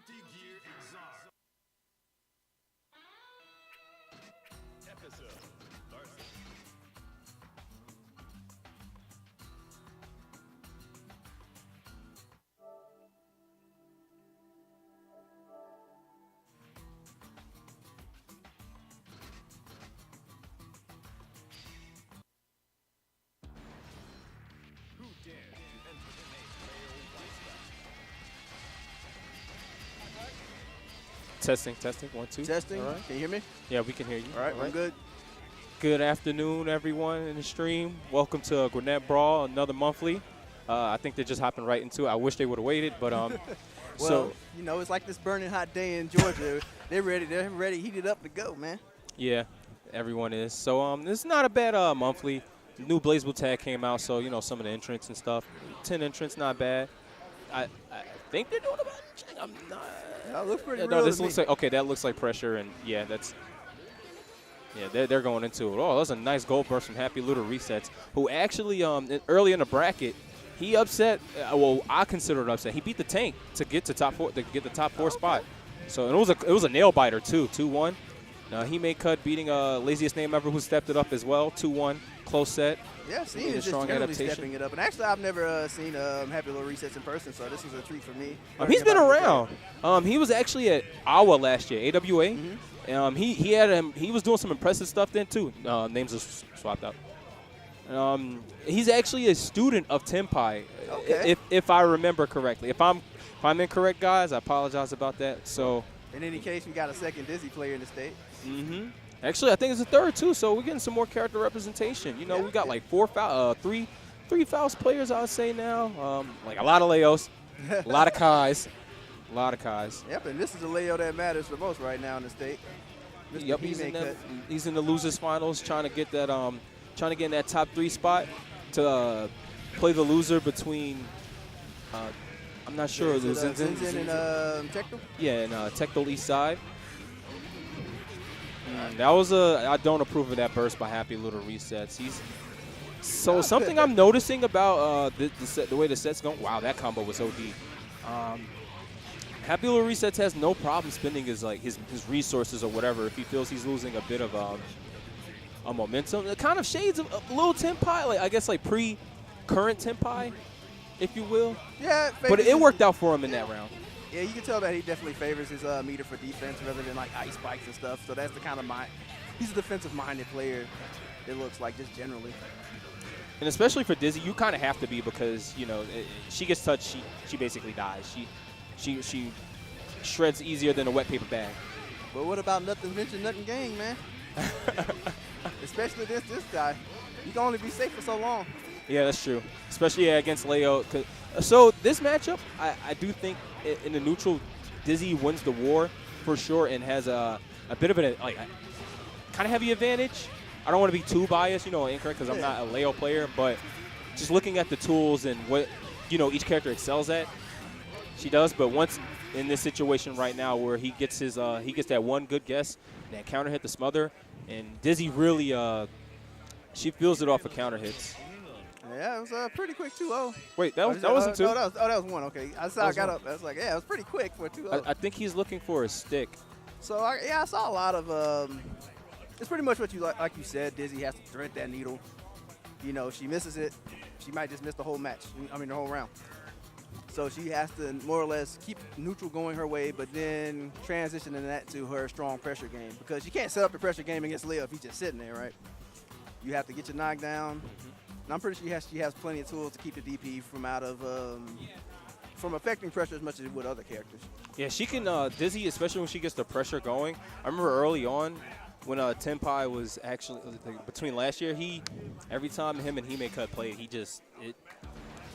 GGXrd. Episode versus. Who dares to enter the main rail Testing, testing, 1, 2. Testing. All right. Can you hear me? Yeah, we can hear you. All right, I'm good. Good afternoon, everyone in the stream. Welcome to Gwinnett Brawl, another monthly. I think they're just hopping right into it. I wish they would have waited, but Well, so you know, it's like this burning hot day in Georgia. They're ready, heated up to go, man. yeah, everyone is. So this is not a bad monthly. New Blazable tag came out, so you know some of the entrants and stuff. 10 entrants, not bad. I think they're doing about. I'm not. That looks pretty real. No, this to looks me. like okay. That looks like pressure, and yeah, that's. Yeah, they're going into it. Oh, that was a nice gold burst from Happy Little Resets, who actually early in the bracket, he upset. Well, I consider it upset. He beat the Tank to get to top four, to get the top four spot. So it was a nail biter too, 2-1. He made cut, beating laziest name ever, who stepped it up as well, 2-1, close set. Yeah, I've seen Needed it just strong generally adaptation. stepping it up. And actually, I've never seen Happy Little Resets in person, so this was a treat for me. He's been Learning about around. He was actually at AWA last year, AWA. Mm-hmm. He was doing some impressive stuff then too. Names are swapped out. He's actually a student of Tempai, Okay. if I remember correctly. If I'm incorrect, guys, I apologize about that. So, In any case, we got a second Dizzy player in the state. actually, I think it's a third too. So we're getting some more character representation. You know, Yeah, we got yeah. like three Faust players, I would say now. Like a lot of Leos, a lot of Kais, a lot of Kais. Yep, and this is the layout that matters the most right now in the state. Mr. Yep, He-Man he's in the losers finals, trying to get in that top 3 spot to play the loser between. I'm not sure. Is it, Zinzin Zinzin and Tectal? Yeah, and Tectal East Side. That was I don't approve of that burst by Happy Little Resets. Something I'm noticing about the way the set's going. Wow, that combo was OD. Happy Little Resets has no problem spending his resources or whatever if he feels he's losing a bit of a momentum. It kind of shades of a little Tempai, like I guess like pre-current Tempai, if you will. Yeah, But it worked out for him in that round. Yeah, you can tell that he definitely favors his meter for defense rather than like ice spikes and stuff. So that's the kind of he's a defensive-minded player. It looks like just generally. And especially for Dizzy, you kind of have to be because you know she gets touched, she basically dies. She shreds easier than a wet paper bag. But what about nothing venture, nothing gain, man? Especially this guy. You can only be safe for so long. Yeah, that's true. Especially against Leo. So this matchup, I do think in the neutral, Dizzy wins the war for sure and has a bit of a kind of heavy advantage. I don't want to be too biased, incorrect because I'm not a Leo player, but just looking at the tools and what each character excels at, she does. But once in this situation right now where he gets that one good guess, that counter hit the smother, and Dizzy really she feels it off of counter hits. Yeah, it was pretty quick 2-0. Wait, that wasn't two. No, that was one. Okay, I got up. I was like, yeah, it was pretty quick for 2-0. I think he's looking for a stick. So I saw a lot of. It's pretty much what you like you said. Dizzy has to thread that needle. She misses it, she might just miss the whole match. The whole round. So she has to more or less keep neutral going her way, but then transitioning that to her strong pressure game because you can't set up the pressure game against Leo if he's just sitting there, right? You have to get your knockdown. And I'm pretty sure she has plenty of tools to keep the DP from affecting pressure as much as it would other characters. Yeah, she can Dizzy, especially when she gets the pressure going. I remember early on when Tempai was actually between last year, every time him and Hime-Cut played,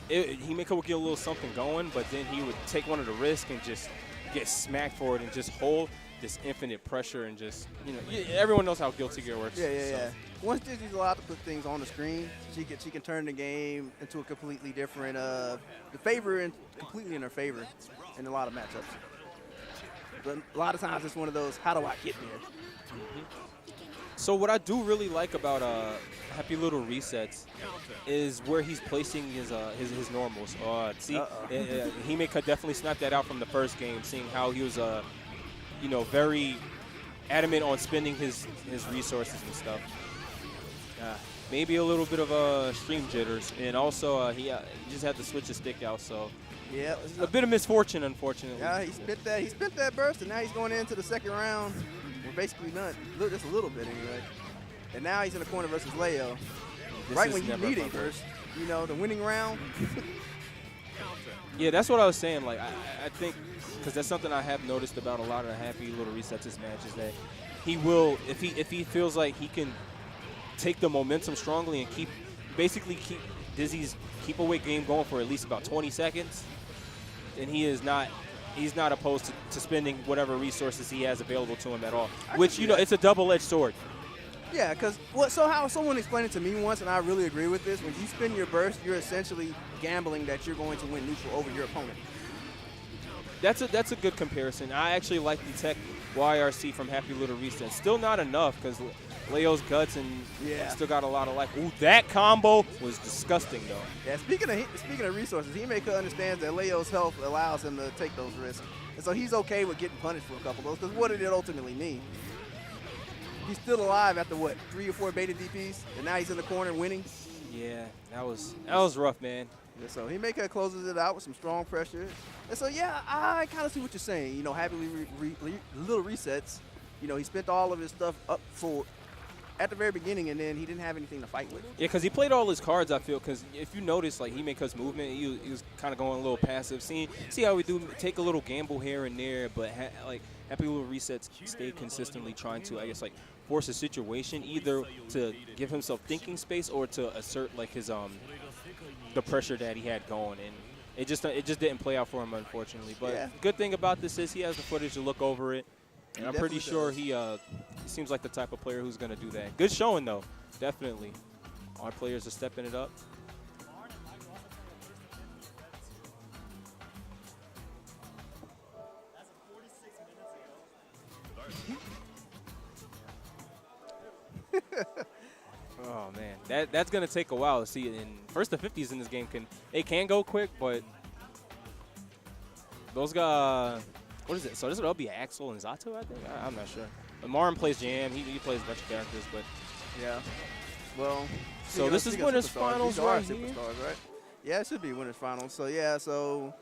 Hime-Cut would get a little something going, but then he would take one of the risks and just get smacked for it and just hold this infinite pressure and just everyone knows how Guilty Gear works. Yeah. Once Dizzy's allowed to put things on the screen, she can turn the game into a completely different completely in her favor in a lot of matchups. But a lot of times it's one of those, how do I get there? So what I do really like about Happy Little Resets is where he's placing his normals. See, Hime could definitely snap that out from the first game, seeing how he was very adamant on spending his resources and stuff. Maybe a little bit of stream jitters, and also he just had to switch his stick out, so yeah, a bit of misfortune, unfortunately. Yeah, he spent that burst, and now he's going into the second round. We're basically none, just a little bit anyway. And now he's in the corner versus Leo. Right when you need a burst, the winning round. Yeah, that's what I was saying. Like I think, because that's something I have noticed about a lot of the Happy Little Resets matches, that he will, if he feels like he can take the momentum strongly and keep Dizzy's keep away game going for at least about 20 seconds, then he's not opposed to spending whatever resources he has available to him at all. Which, it's a double-edged sword. Yeah, because how someone explained it to me once, and I really agree with this, when you spin your burst, you're essentially gambling that you're going to win neutral over your opponent. That's a good comparison. I actually like the tech YRC from Happy Little Reset. Still not enough, because Leo's guts and still got a lot of life. Ooh, that combo was disgusting, though. Yeah, speaking of resources, Hime understands that Leo's health allows him to take those risks. And so he's okay with getting punished for a couple of those, because what did it ultimately mean? He's still alive after, 3 or 4 beta DPs, and now he's in the corner winning? Yeah, that was rough, man. Yeah, so Hime closes it out with some strong pressure. And so, yeah, I kind of see what you're saying. Happy Little Resets. He spent all of his stuff up full at the very beginning, and then he didn't have anything to fight with. Yeah, because he played all his cards, I feel, because if you notice, like, Himeka's movement, he was kind of going a little passive. See how we do take a little gamble here and there, but, Happy Little Resets stay consistently trying to, I guess, like, force a situation either to give himself thinking space or to assert, like, his the pressure that he had going, and it just didn't play out for him, unfortunately. But good thing about this is he has the footage to look over it. And I'm pretty sure he seems like the type of player who's going to do that. Good showing, though. Definitely. Our players are stepping it up. Oh, man. That's going to take a while to see it. And first, the 50s in this game can go quick, but those guys. What is it? So this will be Axel and Zato, I think? I'm not sure. But Marin plays Jam. He plays a bunch of characters, but yeah. Well, so this is winners finals right here. Superstars, right? Yeah, it should be winners finals. So yeah, so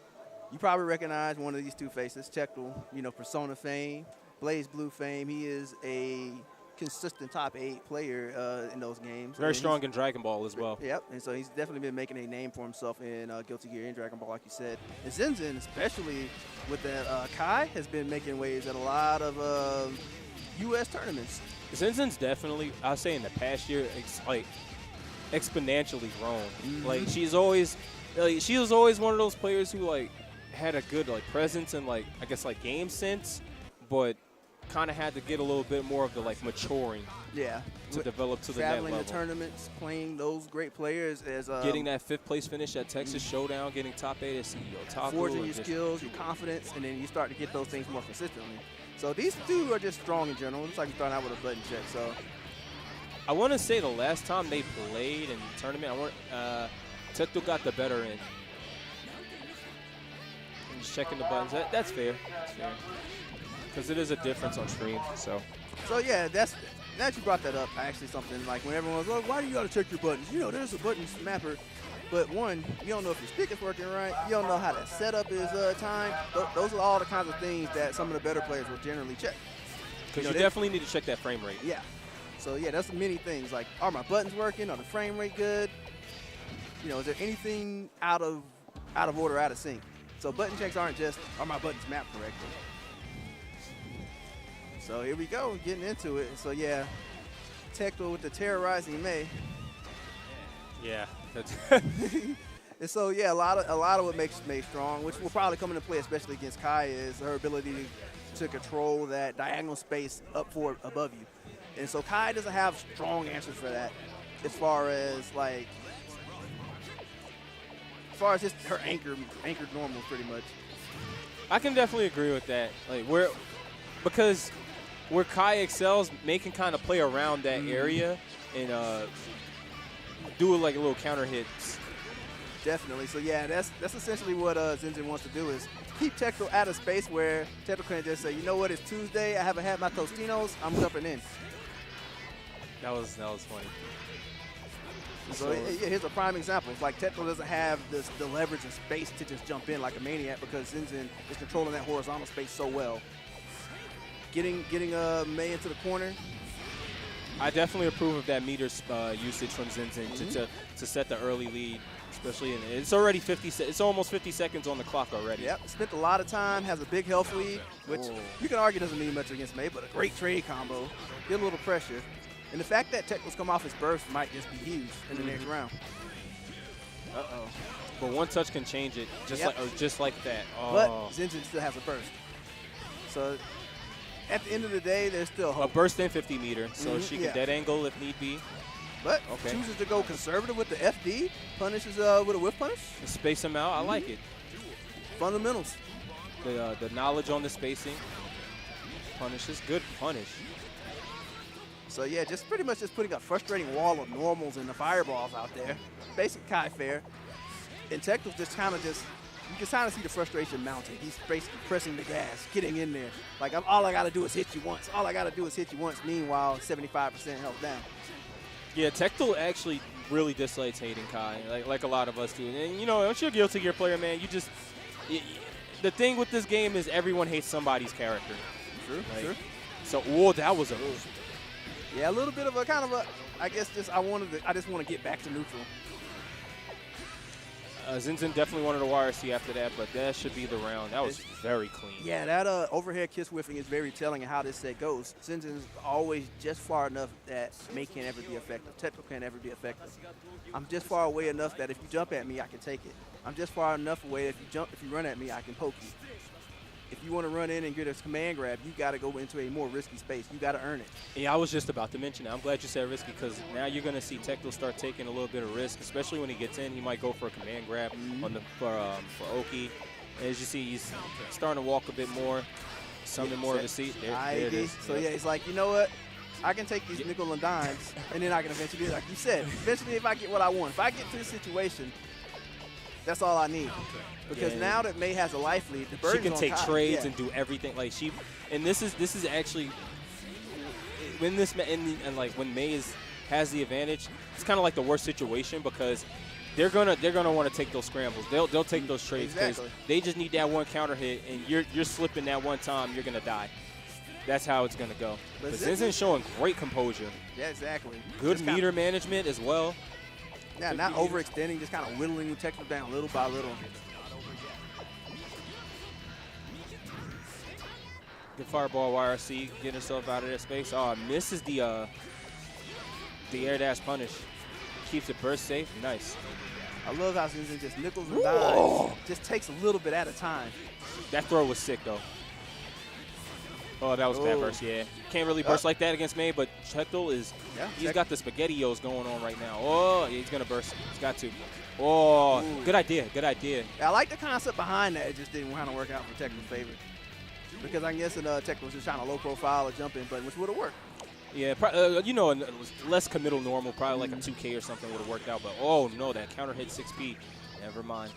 you probably recognize one of these two faces, Chectal, Persona fame, Blaze Blue fame. He is a consistent top 8 player in those games. Very strong in Dragon Ball as well. Yep, and so he's definitely been making a name for himself in Guilty Gear and Dragon Ball, like you said. And Zinzin, especially with that Kai, has been making waves at a lot of U.S. tournaments. Zinzin's definitely, I'll say in the past year, exponentially grown. Mm-hmm. Like, she was always one of those players who, had a good, presence and, I guess, game sense, but kind of had to get a little bit more of the maturing to develop to the net level. Traveling to tournaments, playing those great players as getting that 5th place finish at Texas Showdown, getting top 8 at CEO Taku. Forging your skills, your confidence, and then you start to get those things more consistently. So these two are just strong in general. It's like you're starting out with a button check. So I want to say the last time they played in the tournament, Teto got the better end. I'm just checking the buttons. That's fair. That's fair. Because it is a difference on stream, so yeah, now that you brought that up, actually something like when everyone's like, why do you got to check your buttons? There's a buttons mapper, but one, you don't know if your stick is working right, you don't know how the setup is timed. Those are all the kinds of things that some of the better players will generally check. Because you definitely need to check that frame rate. Yeah. So yeah, that's many things, like, are my buttons working? Are the frame rate good? Is there anything out of order, out of sync? So button checks aren't just, are my buttons mapped correctly? So here we go, getting into it. So yeah, Tecto with the terrorizing May. Yeah. And so yeah, a lot of what makes May strong, which will probably come into play, especially against Kai, is her ability to control that diagonal space above you. And so Kai doesn't have strong answers for that, as far as just her anchored normals, pretty much. I can definitely agree with that. Because where Kai excels, May can kind of play around that area and do like a little counter hits. Definitely. So yeah, that's essentially what Zinzin wants to do is keep Tecto out of space where Tecto can just say, you know what, it's Tuesday, I haven't had my Tostinos, I'm jumping in. That was funny. So here's a prime example. It's like Tecto doesn't have the leverage and space to just jump in like a maniac because Zinzin is controlling that horizontal space so well. Getting May into the corner. I definitely approve of that meter usage from Zinzin to set the early lead, especially it's already 50. It's almost 50 seconds on the clock already. Yep, spent a lot of time, has a big health lead, which you can argue doesn't mean much against May, but a great trade combo. Get a little pressure. And the fact that Tecto's come off his burst might just be huge in the next round. Uh-oh. But one touch can change it, just like that. Oh. But Zinzin still has a burst. So at the end of the day, there's still hope. A burst in 50 meter, so she can dead angle if need be. But chooses to go conservative with the FD, punishes with a whiff punish. Space him out, I like it. Fundamentals. The knowledge on the spacing. Punishes, good punish. So yeah, just pretty much just putting a frustrating wall of normals and the fireballs out there. Basic Kai fair. And Tecto's just kind of you can kind of see the frustration mounting. He's basically pressing the gas, getting in there. Like, all I got to do is hit you once. All I got to do is hit you once. Meanwhile, 75% health down. Yeah, Tecto actually really dislikes hating Kai, like a lot of us do. And, you know, once you're a Guilty Gear player, man, the thing with this game is everyone hates somebody's character. True, right? true. So, that was a yeah, a little bit of a kind of a, I guess I just want to get back to neutral. Zinzin definitely wanted a YRC after that, but that should be the round. That was very clean. Yeah, that overhead kiss whiffing is very telling of how this set goes. Zinzin's always just far enough that May can't ever be effective. Tecto can't ever be effective. I'm just far away enough that if you jump at me, I can take it. I'm just far enough away if you run at me, I can poke you. If you want to run in and get a command grab, you got to go into a more risky space. You got to earn it. Yeah, I was just about to mention that. I'm glad you said risky because now you're going to see Tecto start taking a little bit of risk, especially when he gets in. He might go for a command grab for Oki. As you see, he's starting to walk a bit more, something more of a seat. There it is. So yeah, he's like, you know what? I can take these nickel and dimes, and then I can eventually, like you said, eventually if I get what I want, if I get to this situation, that's all I need. Because now that May has a life lead, the burden's she can on take Kai. trades and do everything. Like and this is actually when when May has the advantage. It's kind of like the worst situation because they're gonna want to take those scrambles. They'll take those trades because they just need that one counter hit, and you're slipping that one time, you're gonna die. That's how it's gonna go. But Zinzin's showing great composure. Yeah, exactly. Good meter management as well. Yeah, not overextending, just kind of whittling the Tecto down little by little. Good fireball YRC, getting herself out of that space. Oh, misses the air dash punish. Keeps it burst safe. Nice. I love how Zinzin just nickels and dimes. Just takes a little bit at a time. That throw was sick, though. Oh, that was bad burst, yeah. Can't really burst like that against May, but Tecto he's got the SpaghettiOs going on right now. Oh, yeah, he's going to burst. He's got to. Oh, good idea, good idea. I like the concept behind that. It just didn't kind of work out for Tecto's favor. Because I'm guessing Tecto was just trying to low profile a jump in button, which would have worked. Yeah, less committal normal, probably like a 2K or something would have worked out. But, oh, no, that counter hit 6P. Never mind.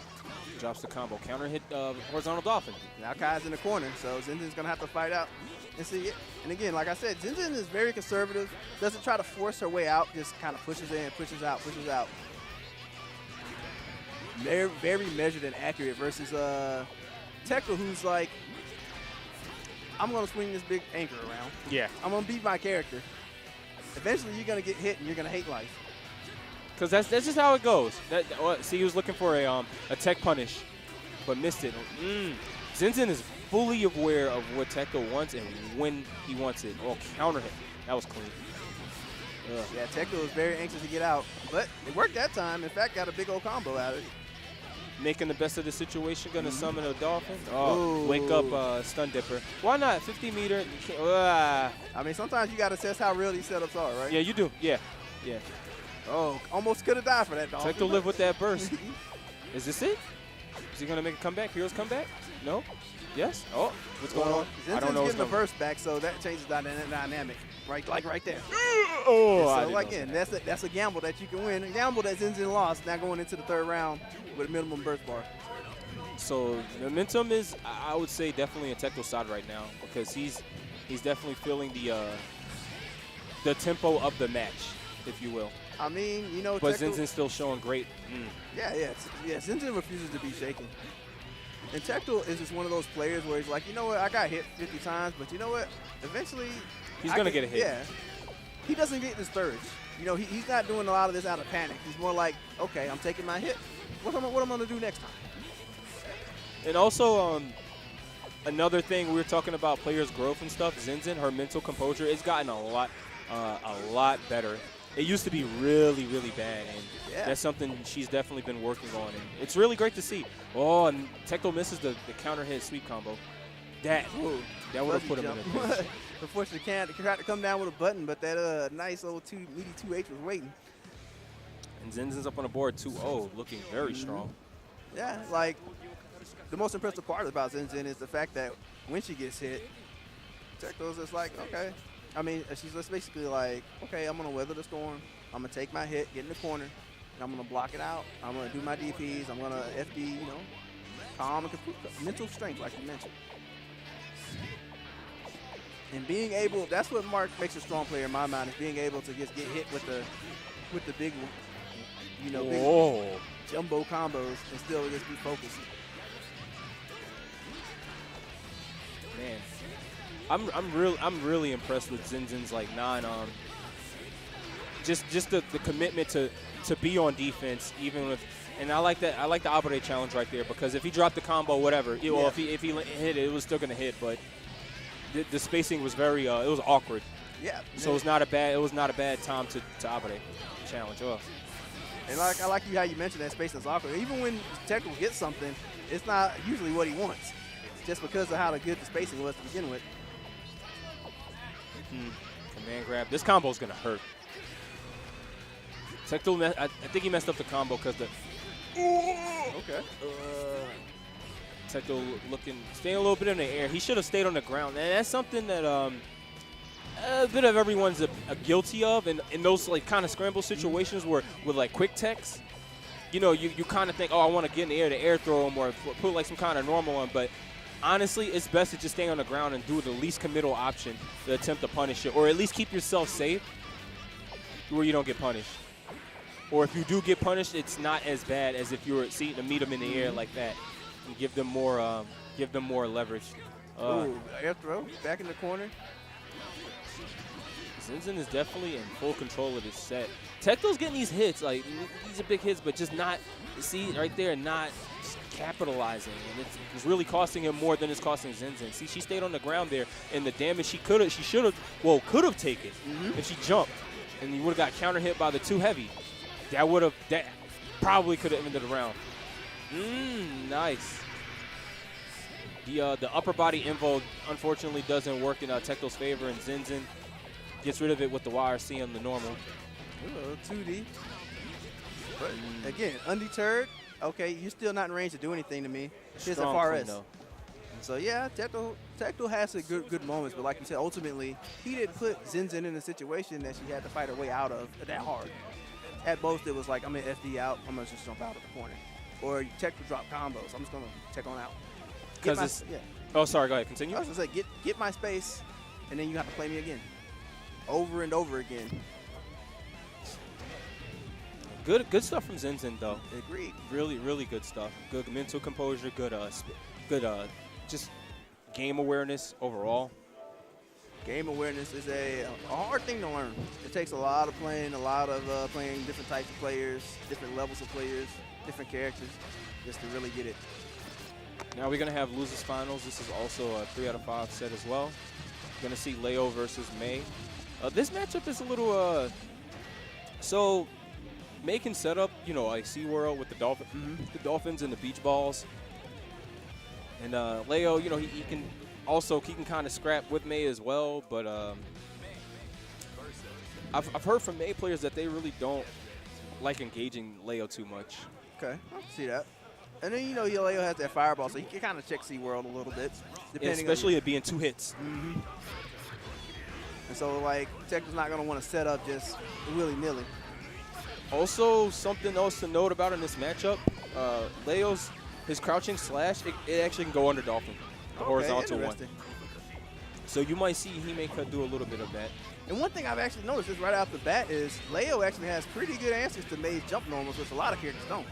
Drops the combo. Counter hit horizontal dolphin. Now Kai's in the corner, so Zinzin's going to have to fight out and see it. And again, like I said, Zinzin is very conservative. Doesn't try to force her way out. Just kind of pushes in, pushes out, pushes out. Very, very measured and accurate versus Tecto, who's like, I'm going to swing this big anchor around. Yeah. I'm going to beat my character. Eventually, you're going to get hit, and you're going to hate life. Because that's just how it goes. See, he was looking for a tech punish, but missed it. Zinzin is fully aware of what Tecto wants and when he wants it. Oh, counter hit. That was clean. Ugh. Yeah, Tecto was very anxious to get out, but it worked that time. In fact, got a big old combo out of it. Making the best of the situation, gonna summon a dolphin. Oh, wake up, stun dipper. Why not? 50 meter. I mean, sometimes you gotta test how real these setups are, right? Yeah, you do. Yeah. Oh, almost could have died for that dolphin. Tecto live with that burst. Is this it? Is he gonna make a comeback? Heroes comeback? No. Yes. Oh, what's going on? I don't Zinzin's know what's getting the going on. burst back, so that changes the dynamic. Right, like right there. Oh, I So didn't again, know. that's a gamble that you can win. A gamble that Zinzin lost. Now going into the third round with a minimum burst bar. So momentum is, I would say, definitely in Tecto's side right now because he's definitely feeling the tempo of the match, if you will. I mean, you know, But Tecto, Zinzin's still showing great. yeah. Zinzin refuses to be shaken. And Tecto is just one of those players where he's like, you know what, I got hit 50 times, but you know what, eventually He's going to get a hit. Yeah. He doesn't get discouraged. You know, he's not doing a lot of this out of panic. He's more like, okay, I'm taking my hit. What am I going to do next time? And also, another thing, we were talking about players' growth and stuff. Zinzin, her mental composure, it's gotten a lot better. It used to be really, really bad, and that's something she's definitely been working on. And it's really great to see. Oh, and Tecto misses the counter hit sweep combo. That would have put him in a pinch. Unfortunately, can't tried to come down with a button, but that nice little meaty 2H was waiting. And Zinzin's up on the board 2-0, looking very strong. Yeah, like the most impressive part about Zinzin is the fact that when she gets hit, Tecto's just like, okay. I mean, she's just basically like, okay, I'm going to weather the storm. I'm going to take my hit, get in the corner, and I'm going to block it out. I'm going to do my DPs. I'm going to FD, you know, calm and mental strength, like you mentioned. And being able, that's what makes a strong player in my mind, is being able to just get hit with the big, you know, big jumbo combos and still just be focused. Man, I'm really impressed with Zinzin's like just the commitment to be on defense, even with, and I like that. I like the Abre challenge right there, because if he dropped the combo, whatever, well, if he hit it, it was still gonna hit, but the spacing was very it was awkward. Yeah. So it was not a bad time to Abre challenge. Oh. And I like how you mentioned that space is awkward. Even when Tecto gets something, it's not usually what he wants, just because of how good the spacing was to begin with. Command grab. This combo is gonna hurt. Tecto, I think he messed up the combo because the. Okay. Tecto staying a little bit in the air. He should have stayed on the ground, and that's something that a bit of everyone's guilty of in those like kind of scramble situations where with like quick techs, you know, you kind of think, oh, I want to get in the air throw him or put like some kind of normal on, but honestly, it's best to just stay on the ground and do the least committal option to attempt to punish it, or at least keep yourself safe where you don't get punished. Or if you do get punished, it's not as bad as if you were seeing to meet them in the air like that and give them more leverage. Ooh, air throw, back in the corner. Zinzin is definitely in full control of this set. Tecto's getting these hits, like these are big hits, but just not, see right there, not capitalizing, and it's really costing him more than it's costing Zinzin. See, she stayed on the ground there, and the damage she could have taken if she jumped, and you would have got counter hit by the too heavy. That probably could have ended the round. Nice. The upper body invo unfortunately doesn't work in Tecto's favor, and Zinzin gets rid of it with the YRC on the normal. 2D. But again, undeterred. Okay, you're still not in range to do anything to me. Here's Strong FRS. clean, though. So yeah, Tecto has a good moments, but like you said, ultimately he didn't put Zinzin in a situation that she had to fight her way out of that hard. At most, it was like, I'm gonna FD out, I'm gonna just jump out of the corner, or Tecto drop combos. I'm just gonna check on out. Because it's Oh, sorry. Go ahead. Continue. I was gonna say, get my space, and then you have to play me again, over and over again. Good stuff from Zinzin, though. Agreed. Really, really good stuff. Good mental composure. Good just game awareness overall. Game awareness is a hard thing to learn. It takes a lot of playing, playing different types of players, different levels of players, different characters, just to really get it. Now we're going to have losers finals. This is also a 3 out of 5 set as well. Going to see Leo versus May. This matchup is a little so May can set up, you know, like SeaWorld with the Dolphins and the beach balls. And Leo, you know, he can kind of scrap with May as well, but I've heard from May players that they really don't like engaging Leo too much. Okay, I can see that. And then, you know, Leo has that fireball, so he can kind of check SeaWorld a little bit. Yeah, especially it being 2 hits. Mm-hmm. And so, like, Tecto's not going to want to set up just willy-nilly. Also, something else to note about in this matchup, Leo's, his crouching slash, it actually can go under Dolphin, the horizontal one. So you might see Himeka do a little bit of that. And one thing I've actually noticed is right off the bat is Leo actually has pretty good answers to May's jump normals, which a lot of characters don't.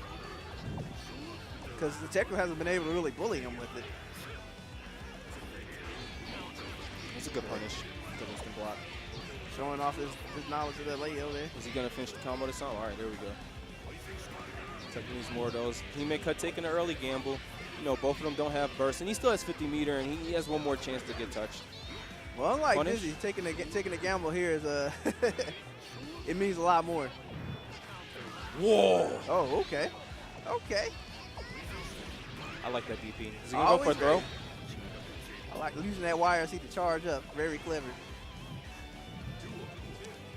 Because the Tecto hasn't been able to really bully him with it. It's a good punish. Good instant block. Showing off his knowledge of that Leo there. Is he going to finish the combo this time? All right, there we go. Tecto needs more of those. Himeka taking an early gamble. You know, both of them don't have burst, and he still has 50 meter, and he has one more chance to get touched. Well, unlike Punish. Dizzy, taking a gamble here is it means a lot more. Whoa! Oh, okay. Okay. I like that DP. Is he going to go for a throw? Great. I like using that YRC to charge up. Very clever.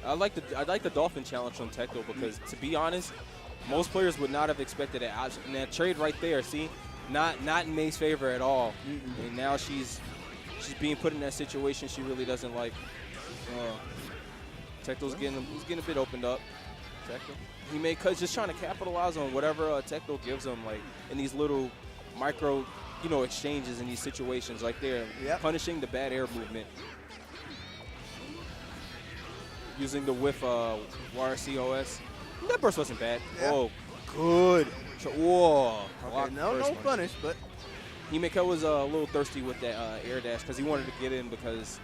I like the Dolphin challenge from Tecto because, to be honest, most players would not have expected that option. And that trade right there, see, not in May's favor at all. And now she's being put in that situation she really doesn't like. Tecto's getting a bit opened up. Himeka just trying to capitalize on whatever Tecto gives him, like in these little micro, you know, exchanges in these situations. Like they're punishing the bad air movement. Using the whiff YRCOS. That burst wasn't bad. Yep. Oh, good. Whoa. Okay, no punish, but Himeka was a little thirsty with that air dash because he wanted to get in because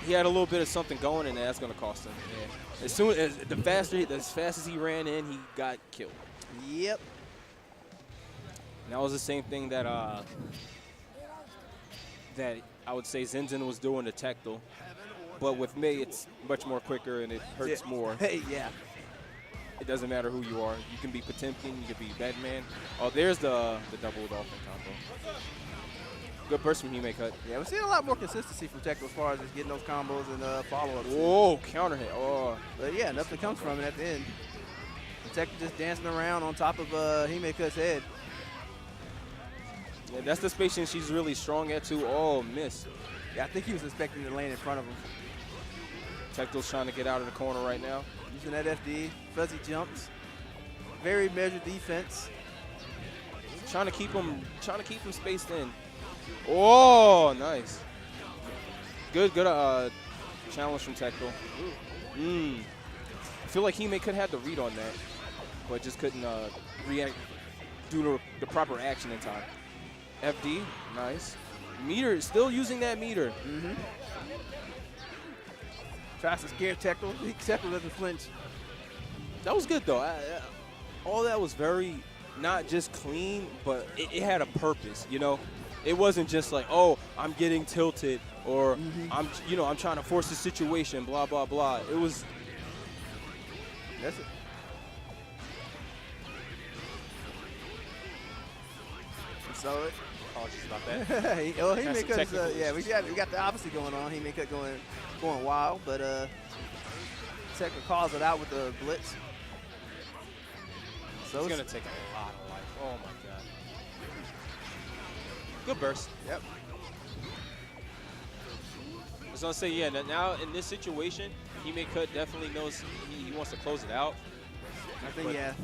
he had a little bit of something going, and that's going to cost him. Yeah. As fast as he ran in, he got killed. Yep. And that was the same thing that that I would say Zinzin was doing to Tecto. But with May, it's much more quicker and it hurts more. Hey, yeah. It doesn't matter who you are. You can be Potemkin, you can be Batman. Oh, there's the double Dolphin combo. Good burst from Himeka. Yeah, we're seeing a lot more consistency from Tecto as far as just getting those combos and follow-ups. Whoa, counter hit. Oh. But yeah, nothing comes from it at the end. Tecto just dancing around on top of Himeka's head. Yeah, that's the space she's really strong at too. Oh, miss. Yeah, I think he was expecting to land in front of him. Tecto's trying to get out of the corner right now. Using that FD, fuzzy jumps, very measured defense. Trying to keep him spaced in. Oh, nice. Good challenge from Tecto. I feel like Hime could have the read on that, but just couldn't react, do the proper action in time. FD, nice. Meter, still using that meter. Tries to scare Tecto. Tecto doesn't flinch. That was good though. All that was very not just clean, but it had a purpose. You know, it wasn't just like, oh, I'm getting tilted or I'm trying to force the situation. Blah blah blah. It was. That's it. So apologies about that. We got the opposite going on. Himeka going wild, but Tecto calls it out with the blitz. So it's gonna take a lot of life. Oh my god. Good burst. Yep. I was gonna say, yeah. Now in this situation, Himeka definitely knows he wants to close it out. I think yeah.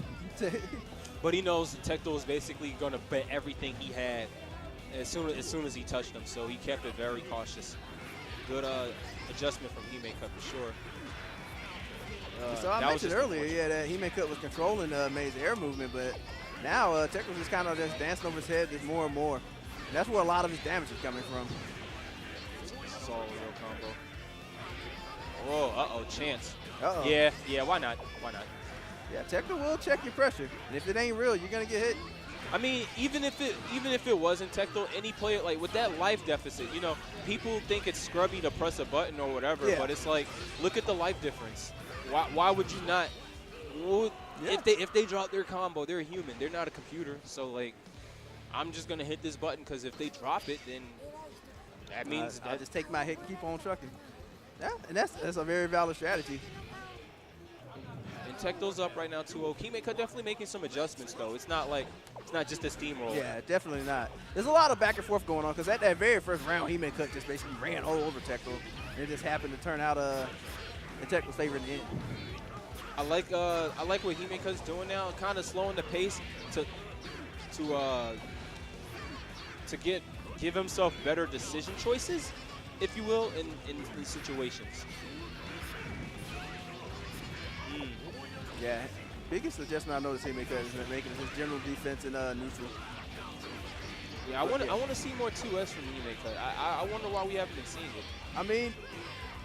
But he knows Tecto was basically going to bet everything he had as soon as he touched him, so he kept it very cautious. Good adjustment from Himeka for sure. So I mentioned earlier, that Himeka was controlling May's air movement, but now Tecto's just kind of just dancing over his head just more and more. And that's where a lot of his damage is coming from. This is all a real combo. Oh, chance. Yeah, why not? Why not? Yeah, Tecto will check your pressure, and if it ain't real, you're gonna get hit. I mean, even if it wasn't Tecto, any player like with that life deficit, you know, people think it's scrubby to press a button or whatever, but it's like, look at the life difference. Why would you not? Well, if they drop their combo, they're a human. They're not a computer. So like, I'm just gonna hit this button because if they drop it, then that means I'll just take my hit and keep on trucking. Yeah, and that's a very valid strategy. Tecto's up right now 2-0. Hime Cut definitely making some adjustments, though. It's not just a steamroll. Yeah, definitely not. There's a lot of back and forth going on because at that very first round, Hime Cut just basically ran all over Tecto. And it just happened to turn out in Tecto's favor in the end. I like what Hime Cut's doing now, kind of slowing the pace to give himself better decision choices, if you will, in these situations. Yeah, biggest adjustment I noticed Hime Cut is making his general defense in neutral. Yeah, I want to see more 2S from Hime Cut. I wonder why we haven't been seeing it. I mean,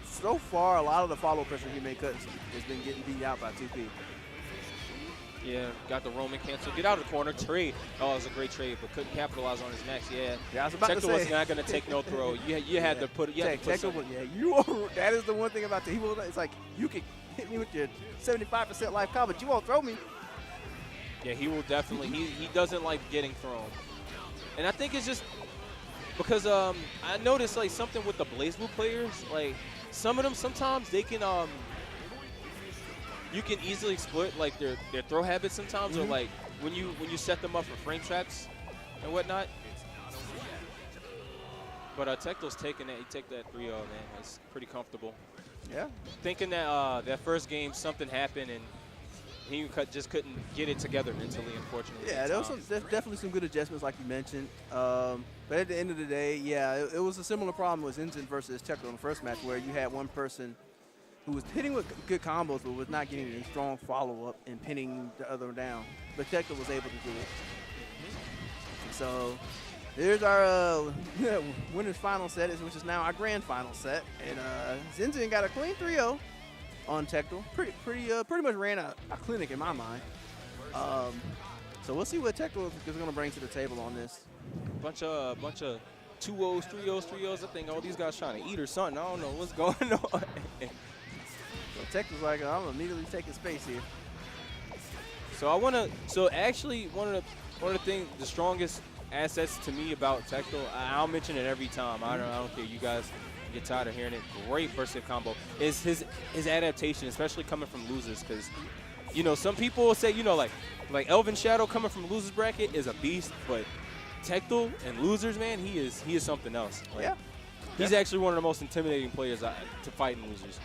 so far, a lot of the follow pressure Hime Cut has been getting beat out by 2P. Yeah, got the Roman cancel. Get out of the corner. Trade. Oh, it was a great trade, but couldn't capitalize on his next. Yeah. Yeah, I was about to say. was not going to take no throw. You had to put. That is the one thing about the Evo. It's like you can hit me with your 75% life combo, but you won't throw me. Yeah, he will definitely. He doesn't like getting thrown, and I think it's just because I noticed like something with the BlazBlue players. Like some of them, sometimes they can you can easily exploit like their throw habits sometimes, or like when you set them up for frame traps and whatnot. But Tecto's taking that. He take that 3-0, man. It's pretty comfortable. Yeah. Thinking that that first game something happened and he just couldn't get it together mentally, unfortunately. Yeah, there's definitely some good adjustments, like you mentioned. But at the end of the day, yeah, it was a similar problem with Zinzin versus Tecto in the first match, where you had one person who was hitting with good combos but was not getting any strong follow-up and pinning the other down. But Tecto was able to do it. So here's our winner's final set, which is now our grand final set. And Zinzin got a clean 3-0 on Tecto. Pretty much ran a clinic in my mind. So we'll see what Tecto is going to bring to the table on this. Bunch of 2-0s, 3-0s, 3-0s. I think all these guys trying to eat or something. I don't know what's going on. So Tecto's like, I'm immediately taking space here. So actually one of the things, the strongest assets to me about Tecto, I'll mention it every time. I don't care. You guys get tired of hearing it. Great versatile combo is his adaptation, especially coming from losers, because some people will say like Elvin Shadow coming from losers bracket is a beast, but Tecto and losers, man, he is something else. Like, yeah, he's actually one of the most intimidating players to fight in losers.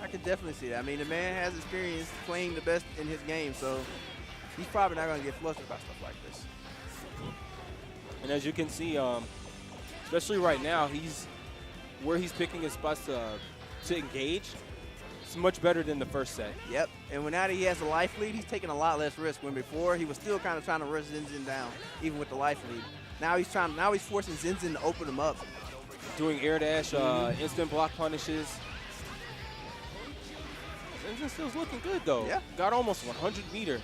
I can definitely see that. I mean, the man has experience playing the best in his game, so he's probably not going to get flustered by stuff like this. And as you can see, especially right now, he's picking his spots to engage. It's much better than the first set. Yep, and now that he has a life lead, he's taking a lot less risk. When before he was still kind of trying to rush Zinzin down, even with the life lead. Now he's forcing Zinzin to open him up. Doing air dash, instant block punishes. Zinzin still's looking good though. Yeah. Got almost 100 meter.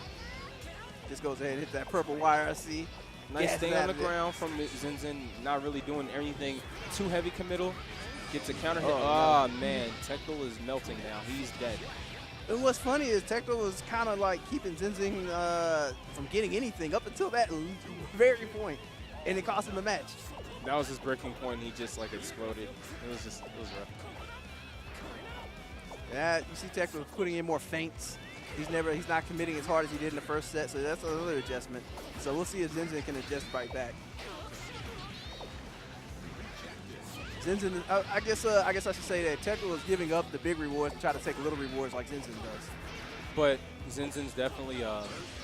Just goes ahead and hit that purple wire, I see. Nice stay on the ground from Zinzin, not really doing anything too heavy committal. Gets a counter hit. Oh, man, Tecto is melting now. He's dead. And what's funny is Tecto was kind of like keeping Zinzin from getting anything up until that very point, and it cost him the match. That was his breaking point. He just like exploded. It was rough. Yeah, you see Tecto putting in more feints. He's not committing as hard as he did in the first set, so that's another adjustment. So we'll see if Zinzin can adjust right back. Zinzin, I guess I should say that Tecto is giving up the big rewards to try to take little rewards like Zinzin does. But Zinzin's definitely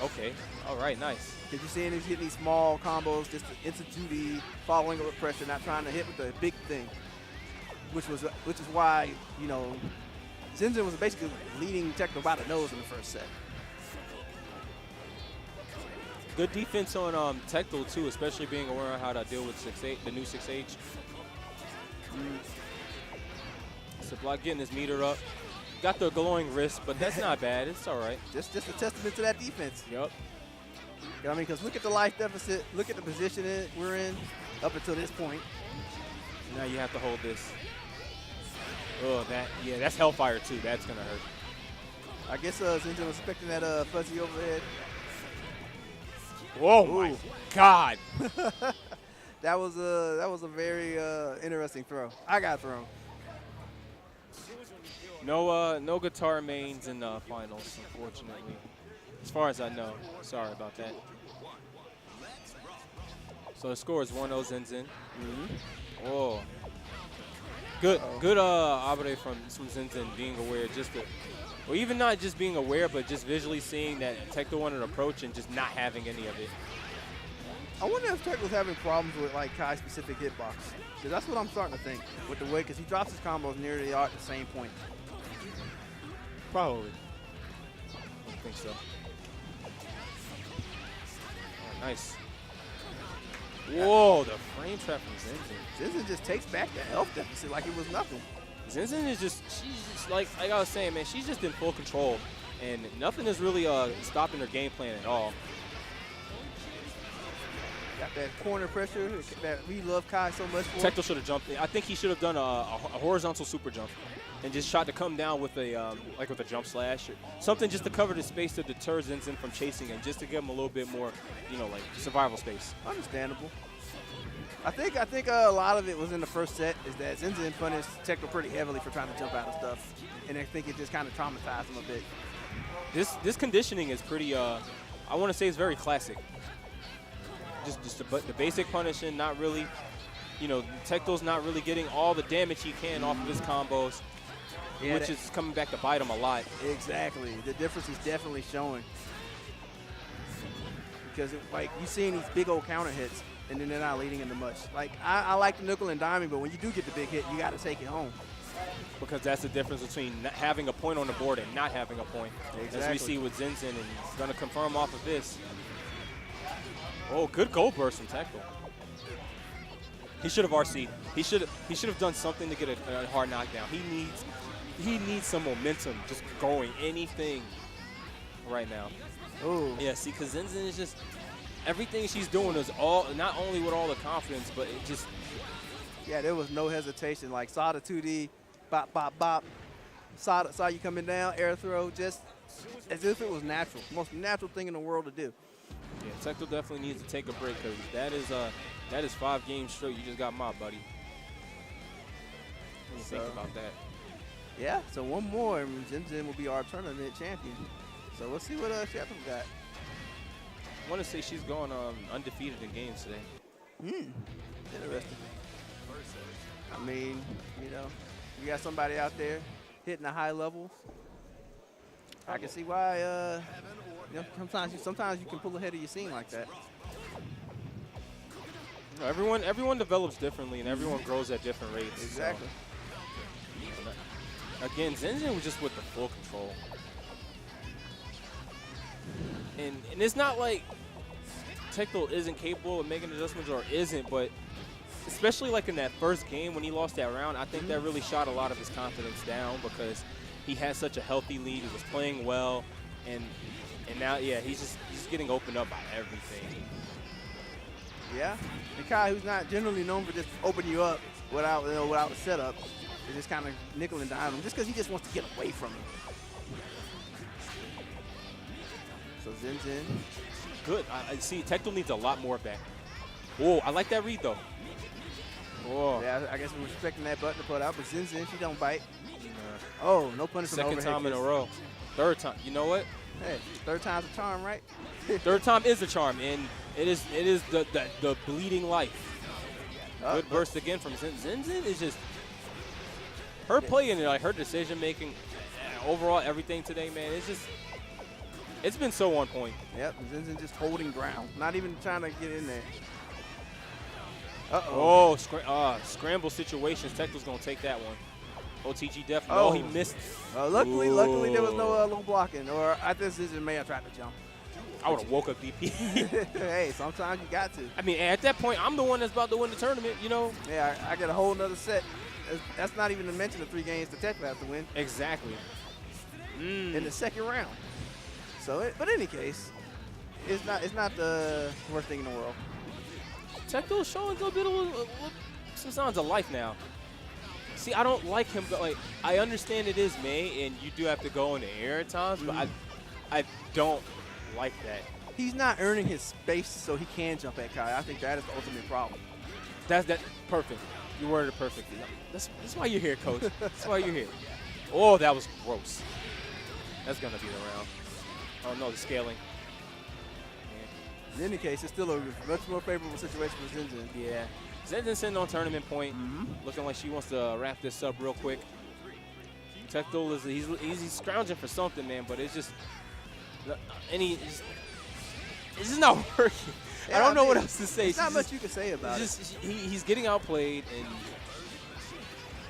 okay. All right, nice. Because you're seeing he's hitting these small combos, just to institute the following up with pressure, not trying to hit with the big thing, which is why Zinzin was basically leading Tecto by the nose in the first set. Good defense on Tecto too, especially being aware of how to deal with 6-8, the new 6H. So Block getting his meter up. Got the glowing wrist, but that's not bad. It's all right. Just a testament to that defense. Yep. I mean, because look at the life deficit. Look at the position we're in up until this point. Now you have to hold this. Oh, that's Hellfire too. That's gonna hurt. I guess Zinzin was expecting that fuzzy overhead. Whoa, my God. That was a very interesting throw. I got thrown. No guitar mains in the finals, unfortunately. As far as I know. Sorry about that. So the score is 1-0 Zinzin. Oh. Good Abre from Zinzin being aware, or even not just being aware, but just visually seeing that Tecto wanted to approach and just not having any of it. I wonder if Tech was having problems with like Kai's specific hitbox. Because that's what I'm starting to think with the way, because he drops his combos near the art at the same point. Probably. I don't think so. Oh, nice. Whoa, the frame trap from Zinzin. Zinzin just takes back the health deficit like it was nothing. Zinzin is she's just like I was saying, man, she's just in full control. And nothing is really stopping her game plan at all. Got that corner pressure that we love Kai so much for. Tecto should have jumped. I think he should have done a horizontal super jump and just shot to come down with a with a jump slash or something just to cover the space to deter Zinzin from chasing him, just to give him a little bit more, like survival space. Understandable. I think a lot of it was in the first set is that Zinzin punished Tecto pretty heavily for trying to jump out of stuff, and I think it just kind of traumatized him a bit. This conditioning is pretty. I want to say it's very classic. Just the basic punishing, not really. Tecto's not really getting all the damage he can off of his combos, Yeah, which is coming back to bite him a lot. Exactly. The difference is definitely showing. Because, you seeing these big old counter hits, and then they're not leading into much. I like the nickel and diming, but when you do get the big hit, you got to take it home. Because that's the difference between having a point on the board and not having a point. Exactly. As we see with Zinzin, and he's going to confirm off of this. Oh, good goal burst from Tecto. He should have RC'd. He should have done something to get a hard knockdown. He needs some momentum, just going anything right now. Oh. Yeah, see, because Zinzin is just everything she's doing is all not only with all the confidence, but it just. Yeah, there was no hesitation. Saw the 2D, bop, bop, bop. Saw you coming down, air throw, just as if it was natural. Most natural thing in the world to do. Yeah, Tecto definitely needs to take a break because that is 5 games straight. You just got mobbed, buddy. What do you think about that? Yeah, so one more, and Zinzin will be our tournament champion. So we'll see what Shepard got. I want to say she's gone undefeated in games today. Interesting. I mean, you got somebody out there hitting a high level. I can see why. Sometimes you can pull ahead of your scene like that. Everyone develops differently, and everyone grows at different rates. Exactly. So. Again, Zinzin was just with the full control. And it's not like Tecto isn't capable of making adjustments or isn't, but especially in that first game when he lost that round, I think that really shot a lot of his confidence down because he had such a healthy lead. He was playing well, and now, yeah, he's just getting opened up by everything. Yeah, and Kai, who's not generally known for just opening you up without a setup, is just kind of nickel and dime him just because he just wants to get away from him. So Zinzin. Good. I see. Tecto needs a lot more back. Oh, I like that read though. Oh. Yeah, I guess we're expecting that button to put out, but Zinzin, she don't bite. Oh, no punishment. Second time in a row. Third time. You know what? Hey, third time's a charm, right? Third time is a charm, and it is the bleeding life. Good burst again from Zinzin. Zinzin is just her play and her decision making, overall everything today, man. It's been so on point. Yep, Zinzin just holding ground, not even trying to get in there. Oh, scramble situations. Tecto's gonna take that one. OTG definitely. Oh, he missed. Luckily there was no low blocking, or I think Zinzin may have tried to jump. I would have woke up DP. Hey, sometimes you got to. I mean, at that point, I'm the one that's about to win the tournament, Yeah, I get a whole nother set. That's not even to mention the 3 games the Tech has to win. Exactly. In the second round. So, but in any case, it's not the worst thing in the world. Tecto's showing a bit of some signs of life now. See, I don't like him, but I understand it is May, and you do have to go in the air at times, but I don't like that. He's not earning his space so he can jump at Kai. I think that is the ultimate problem. That's perfect. You worded it perfectly. That's why you're here, Coach. That's why you're here. Oh, that was gross. That's going to be the round. Oh, no, the scaling. In any case, it's still a much more favorable situation for Zinzin. Yeah. Zinzin sitting on tournament point, looking like she wants to wrap this up real quick. Tectile is he's scrounging for something, man, but it's just it's just not working. Yeah, I don't know what else to say. There's not much you can say about it. He's getting outplayed, and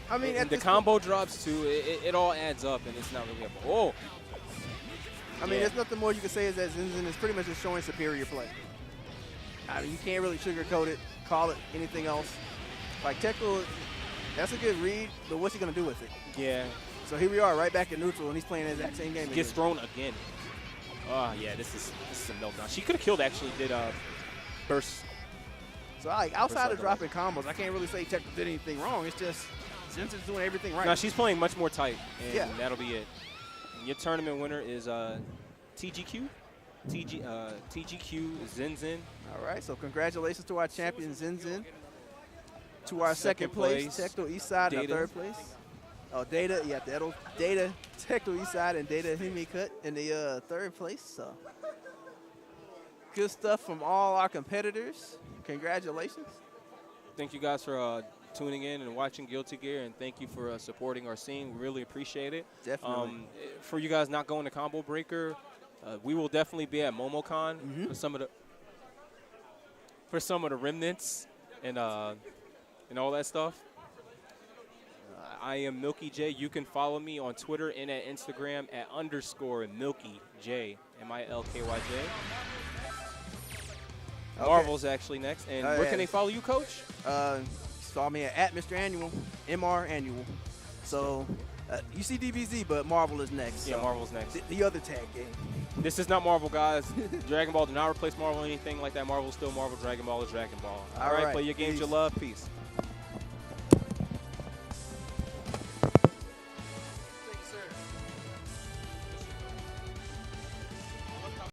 I mean, and the combo drops too. It all adds up, and it's not really up. Oh. I mean, there's nothing more you can say is that Zinzin is pretty much just showing superior play. I mean, you can't really sugarcoat it, call it anything else. Like, Tectile, that's a good read, but what's he going to do with it? Yeah. So here we are, right back at neutral, and he's playing the exact same game. Gets thrown again. Oh, yeah, this is a meltdown. She could have killed, actually, did burst. So, like, outside of dropping combos, I can't really say Tectile did anything wrong. It's just Zinzin's doing everything right. No, she's playing much more tight, and Yeah. that'll be it. And your tournament winner is TGQ. TGQ Zinzin. All right, so congratulations to our champion Zinzin. To our second place, Tectile Eastside in Data. third place. Oh, Data, yeah, Data, Tectile Eastside and Data Himikut in the third place. So good stuff from all our competitors. Congratulations. Thank you guys for tuning in and watching Guilty Gear, and thank you for supporting our scene. We really appreciate it. Definitely. For you guys not going to Combo Breaker, we will definitely be at MomoCon for some of the remnants and all that stuff. I am Milky J. You can follow me on Twitter and at Instagram at _MilkyJ, MILKYJ. Okay. Marvel's actually next. And where can they follow you, Coach? Follow me at Mr. Annual, MR Annual. So you see DBZ, but Marvel is next. Yeah, so Marvel's next. The other tag game. This is not Marvel, guys. Dragon Ball did not replace Marvel or anything like that. Marvel's still Marvel. Dragon Ball is Dragon Ball. All right, play your games you love. Peace.